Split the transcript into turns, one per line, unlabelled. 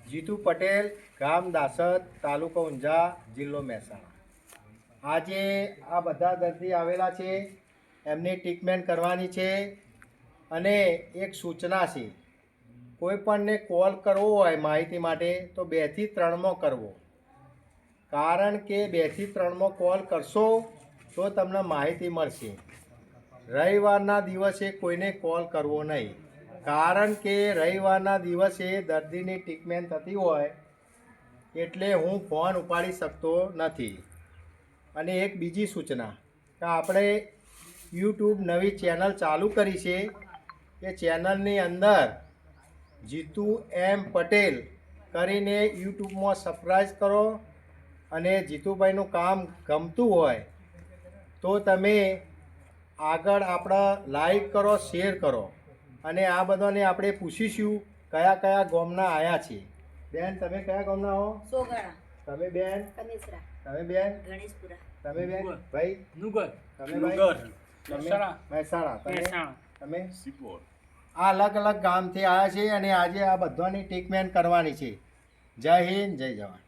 જીતુ પટેલ, ગામ દાસદ, તાલુકો ઊંઝા, જિલ્લો મહેસાણા। આજે આ બધા દર્દી આવેલા છે, એમની ટ્રીટમેન્ટ કરવાની છે અને એક સૂચના છે, કોઈ પણને કોલ કરવો હોય માહિતી માટે તો 2 થી 3માં કરવો, કારણ કે 2 થી 3માં કોલ કરશો તો તમને માહિતી મળશે। રવિવારના દિવસે કોઈને કોલ કરવો નહીં, કારણ કે રવિવારના દિવસે દર્દીની ટ્રીટમેન્ટ થતી હોય એટલે હું ફોન ઉપાડી શકતો નથી। અને એક બીજી સૂચના કે આપણે યુટ્યુબ નવી ચેનલ ચાલુ કરી છે, એ ચેનલની અંદર જીતુ એમ પટેલ કરીને યુટ્યુબમાં સબસ્ક્રાઈબ કરો અને જીતુભાઈનું કામ ગમતું હોય તો તમે આગળ આપણા લાઈક કરો, શેર કરો। અને આ બધાને આપણે પૂછીશું કયા કયા ગામના આવ્યા છે। બેન, તમે કયા ગામના હો?
સોગણા।
તમે બેન?
કનેસરા।
તમે બેન?
ગણેશપુરા।
તમે બેન? ભાઈ
નુગર।
તમે ભાઈ? મહેસાણા। તમે
સિપોર।
આ અલગ અલગ ગામથી આવ્યા છે અને આજે આ બધાની ટ્રીટમેન્ટ કરવાની છે। જય હિન્દ, જય જવાન।